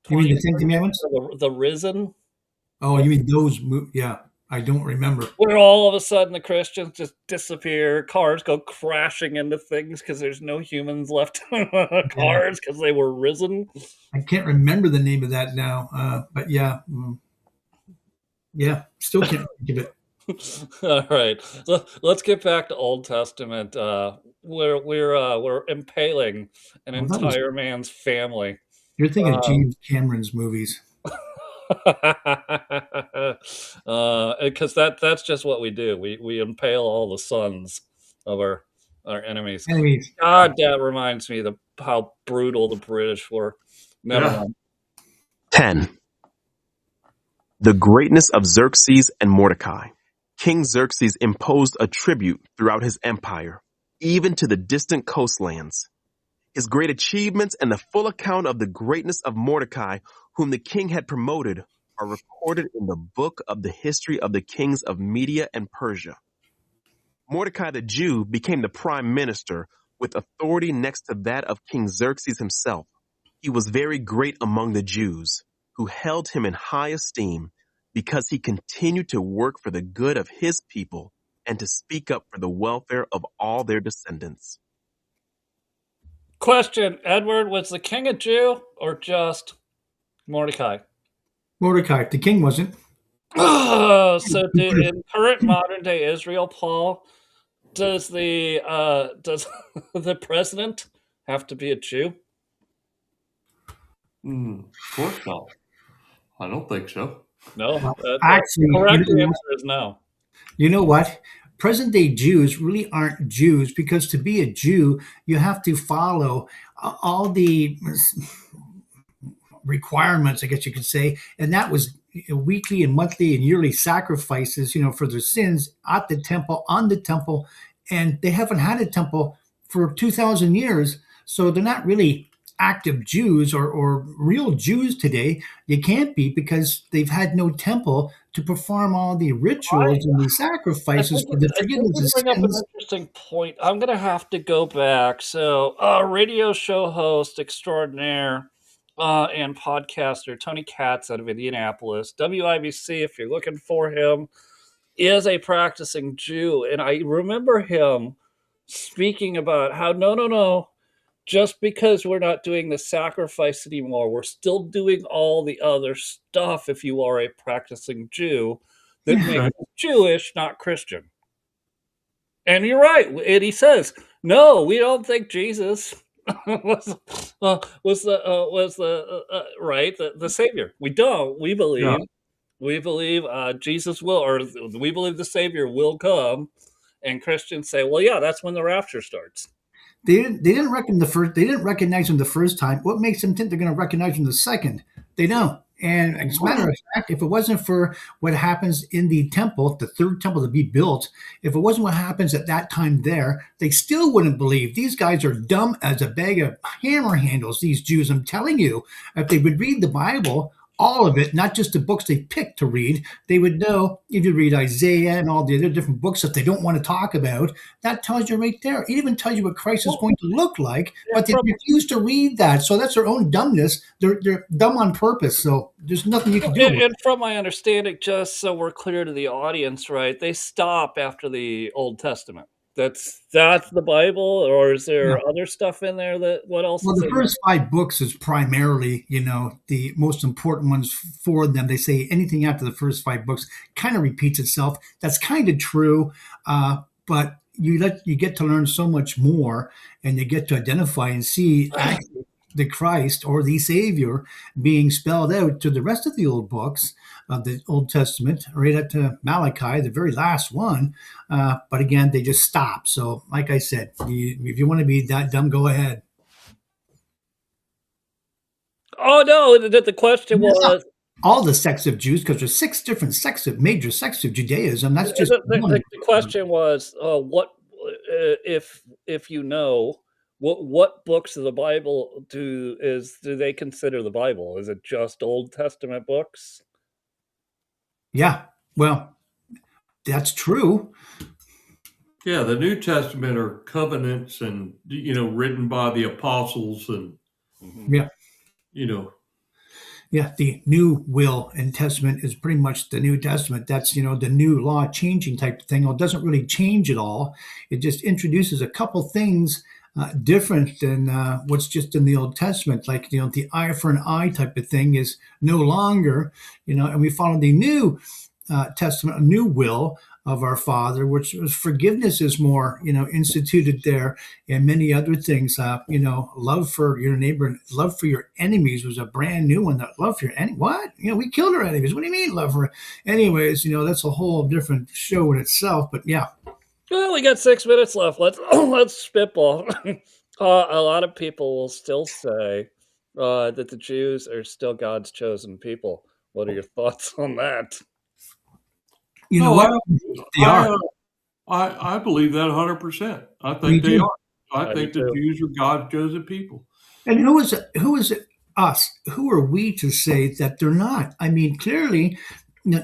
You mean the Ten Commandments? The Risen? Oh, you mean those? Yeah. I don't remember. Where all of a sudden the Christians just disappear, cars go crashing into things because there's no humans left in cars because they were risen. I can't remember the name of that now, but yeah, still can't think of it. All right, so let's get back to Old Testament. We're impaling an entire man's family. You're thinking of James Cameron's movies. Because that's just what we do. We impale all the sons of our enemies. God, that reminds me of how brutal the British were. Never mind. 10. The greatness of Xerxes and Mordecai. King Xerxes imposed a tribute throughout his empire, even to the distant coastlands. His great achievements and the full account of the greatness of Mordecai, whom the king had promoted, are recorded in the book of the history of the kings of Media and Persia. Mordecai the Jew became the prime minister with authority next to that of King Xerxes himself. He was very great among the Jews, who held him in high esteem because he continued to work for the good of his people and to speak up for the welfare of all their descendants. Question, Edward, was the king a Jew or just Mordecai? Mordecai, the king wasn't. So in current modern day Israel, Paul, does the president have to be a Jew? Of course not. I don't think so. No. Actually, the correct answer is no. You know what? Present day Jews really aren't Jews, because to be a Jew, you have to follow all the requirements, I guess you could say, and that was weekly and monthly and yearly sacrifices, for their sins at the temple, on the temple, and they haven't had a temple for 2,000 years, so they're not really active Jews or real Jews today. You can't be, because they've had no temple to perform all the rituals and the sacrifices for the forgiveness of sins. Bring up an interesting point. I'm going to have to go back. So, radio show host extraordinaire and podcaster Tony Katz out of Indianapolis, WIBC, if you're looking for him, is a practicing Jew. And I remember him speaking about how no, just because we're not doing the sacrifice anymore, we're still doing all the other stuff if you are a practicing Jew that Yeah. makes Okay. us Jewish, not Christian. And you're right. And he says, no, we don't think Jesus was the right the savior. We don't. Yeah. We believe Jesus will, or we believe the savior will come. And Christians say, well, yeah, that's when the rapture starts. They didn't reckon the first. They didn't recognize him the first time. What makes them think they're going to recognize him the second? They don't. And as a matter of fact, if it wasn't for what happens in the temple, the third temple to be built, if it wasn't what happens at that time there, they still wouldn't believe. These guys are dumb as a bag of hammer handles, these Jews. I'm telling you, if they would read the Bible, all of it, not just the books they picked to read, they would know if you read Isaiah and all the other different books that they don't want to talk about. That tells you right there. It even tells you what Christ is Well, going to look like, and but they from refuse to read that. So that's their own dumbness. They're dumb on purpose. So there's nothing you can do and, about it. and from my understanding, just so we're clear to the audience, right? They stop after the Old Testament. That's the Bible, or is Yeah. there other stuff in there that what else Well, is the in first five books is primarily, the most important ones for them. They say anything after the first five books kind of repeats itself. That's kind of true, but you get to learn so much more, and you get to identify and see there? actually the Christ or the Savior being spelled out to the rest of the old books of the Old Testament, right up to Malachi, the very last one. But again, they just stop. So, like I said, if you want to be that dumb, go ahead. Oh no, the question was All the sects of Jews, because there's six different major sects of Judaism. That's just the, the, one. the question was what if you know what books of the Bible do they consider the Bible? Is it just Old Testament books? Yeah, well, that's true. Yeah, the New Testament are covenants and written by the apostles and Mhm. Yeah, you know yeah. The new will and testament is pretty much the New Testament. That's the new law changing type of thing. Well, it doesn't really change it all. It just introduces a couple things different than what's just in the Old Testament. Like the eye for an eye type of thing is no longer. And we follow the New Testament, a new will of our Father, which was forgiveness is more, instituted there, and many other things. Love for your neighbor and love for your enemies was a brand new one. That love for your enemy, what? We killed our enemies. What do you mean love for? Anyways, that's a whole different show in itself. But yeah, Well, we got 6 minutes left. Let's spitball. A lot of people will still say that the Jews are still God's chosen people. What are your thoughts on that? you know no, what? They I are. uh, I believe that 100%. I We think they do. are. I I do think the too. Jews are God's chosen people. And who is it us? Who are we to say that they're not? I mean, clearly,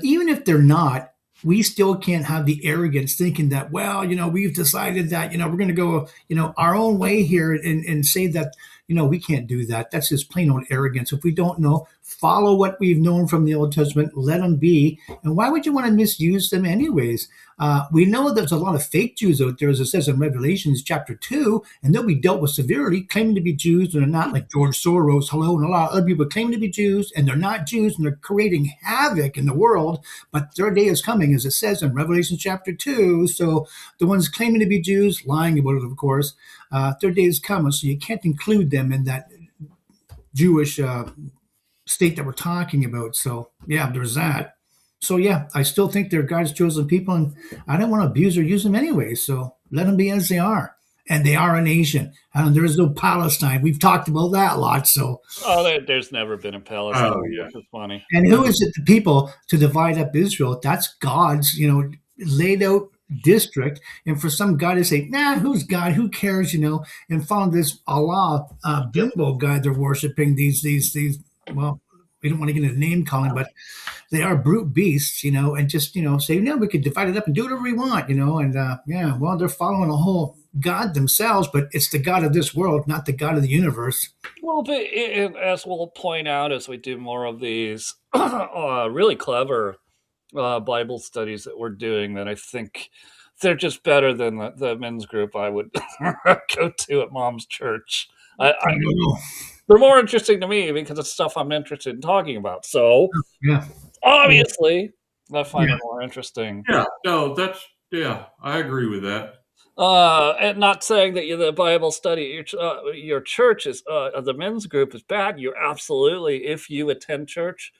even if they're not, we still can't have the arrogance thinking that, well, we've decided that, we're going to go, our own way here and say that, we can't do that. That's just plain old arrogance. If we don't know, follow what we've known from the Old Testament, let them be. And why would you want to misuse them anyways? We know there's a lot of fake Jews out there, as it says in Revelations chapter 2, and they'll be dealt with severely, claiming to be Jews, and they're not, like George Soros, hello, and a lot of other people claiming to be Jews, and they're not Jews, and they're creating havoc in the world. But their day is coming, as it says in Revelation chapter 2. So the ones claiming to be Jews, lying about it, of course, their day is coming. So you can't include them in that Jewish state that we're talking about. So, yeah, there's that. So yeah, I still think they're God's chosen people, and I don't want to abuse or use them anyway. So let them be as they are, and they are a nation. And there is no Palestine. We've talked about that a lot. So, Oh, there's never been a Palestine, Oh yeah. which is funny. and who is it? The people to divide up Israel? That's God's, laid out district. And for some guy to say, "Nah, who's God? Who cares?" And follow this Allah bimbo guy they're worshiping. These. Well, we don't want to get into name calling, but they are brute beasts, and just, say, no, we could divide it up and do whatever we want, and yeah, well, they're following a whole God themselves, but it's the God of this world, not the God of the universe. Well, but as we'll point out as we do more of these really clever Bible studies that we're doing, that I think they're just better than the men's group I would go to at mom's church. I don't know. They're more interesting to me because it's stuff I'm interested in talking about. So Yeah. obviously, I find Yeah. it more interesting. Yeah, no, I agree with that. And not saying that the Bible study, your church is the men's group is bad. You're absolutely, if you attend church,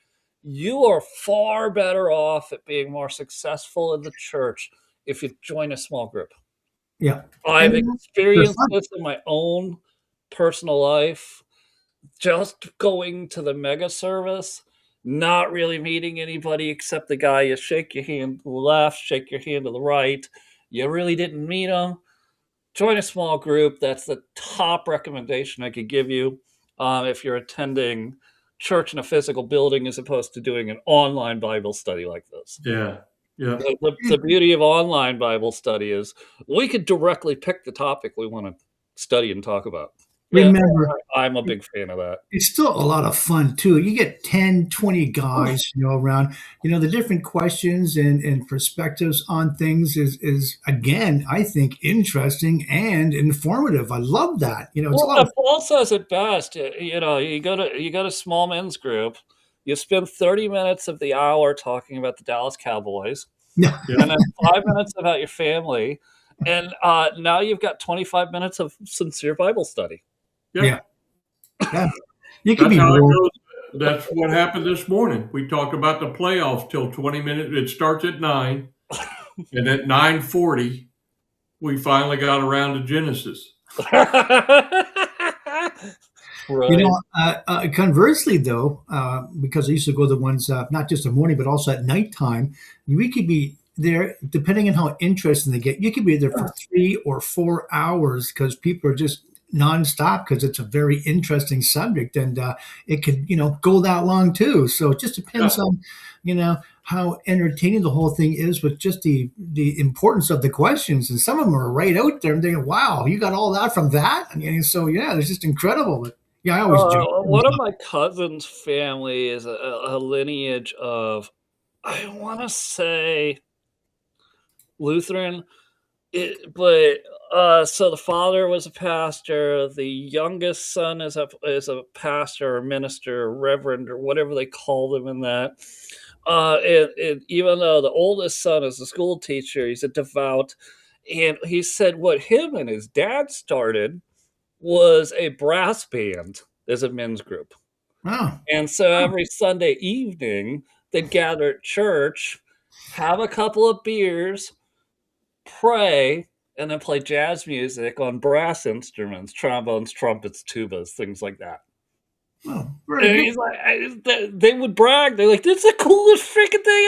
you are far better off at being more successful in the church if you join a small group. Yeah. I've And they're experienced fun. this in my own personal life. Just going to the mega service, not really meeting anybody except the guy you shake your hand to the left, shake your hand to the right. You really didn't meet him. Join a small group. That's the top recommendation I could give you if you're attending church in a physical building as opposed to doing an online Bible study like this. Yeah, yeah, The beauty of online Bible study is we could directly pick the topic we want to study and talk about. Yeah, Remember, I'm a big fan of that. it's still a lot of fun too. You get 10, 20 guys, around, the different questions and perspectives on things is again, I think interesting and informative. I love that. It's a lot of Paul says it best. You go to small men's group, you spend 30 minutes of the hour talking about the Dallas Cowboys, yeah, and then 5 minutes about your family, and now you've got 25 minutes of sincere Bible study. yeah. Yeah. You could That's be how it more. goes. That's what happened this morning. We talked about the playoffs till 20 minutes. It starts at 9, and at 9:40, we finally got around to Genesis. Right. Conversely, though, because I used to go to the ones not just in the morning but also at nighttime, we could be there depending on how interesting they get. You could be there for 3 or 4 hours because people are just nonstop because it's a very interesting subject, and it could go that long too. So it just depends on how entertaining the whole thing is with just the importance of the questions, and some of them are right out there and thinking, wow, you got all that from that. So yeah, it's just incredible. But yeah, I always joke. One of my cousin's family is a lineage of, I want to say, Lutheran. But so the father was a pastor. The youngest son is a pastor or minister or reverend or whatever they call them in that. And even though the oldest son is a school teacher, he's a devout. And he said what him and his dad started was a brass band as a men's group. Oh, And so every Sunday evening, they'd gather at church, have a couple of beers, pray, and then play jazz music on brass instruments, trombones, trumpets, tubas, things like that. oh, very And good. he's like, they would brag. They're like, "This is the coolest freaking thing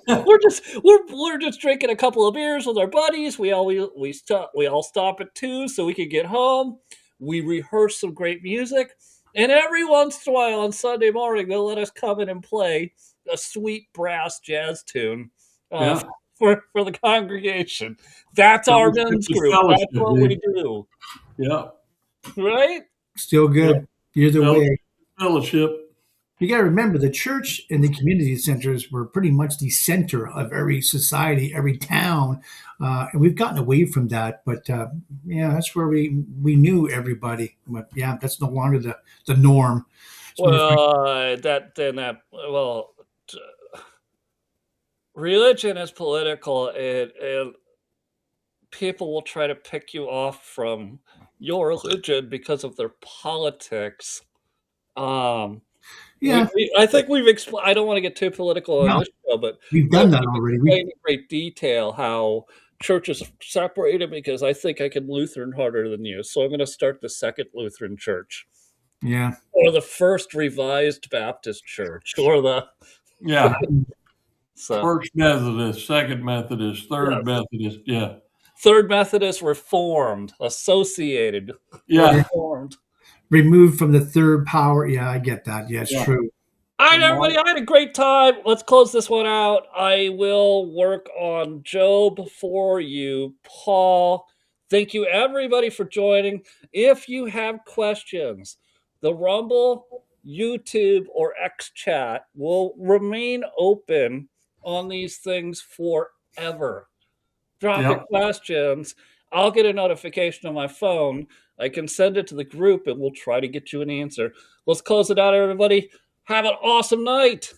ever." we're just drinking a couple of beers with our buddies. We all stop at 2 so we could get home. We rehearse some great music, and every once in a while on Sunday morning they'll let us come in and play a sweet brass jazz tune Yeah, for the congregation. That's our fellowship men's is group. That's fellowship, what we dude. do, Yeah, right? Still yeah, good. Either way, fellowship. you got to remember the church and the community centers were pretty much the center of every society, every town, and we've gotten away from that. But yeah, that's where we knew everybody. But yeah, that's no longer the norm. So Religion is political, and people will try to pick you off from your religion because of their politics. Um, yeah, I think we've explained. I don't want to get too political on no, this show, but we've I done think that we've already. explained in great detail how churches are separated because I think I can Lutheran harder than you. So I'm going to start the second Lutheran church, Yeah, or the first Revised Baptist church, or the Yeah, so First Methodist, Second Methodist, Third yes. Methodist. Yeah, Third Methodist Reformed, associated, yeah, Reformed. removed from the third power. Yeah, I get that. Yeah, it's yeah. true. All right, Come on. everybody, I had a great time. Let's close this one out. I will work on Job for you, Paul. Thank you, everybody, for joining. If you have questions, the Rumble, YouTube, or X chat will remain open on these things forever. Drop your Yep. questions. I'll get a notification on my phone. I can send it to the group and we'll try to get you an answer. Let's close it out, everybody. Have an awesome night.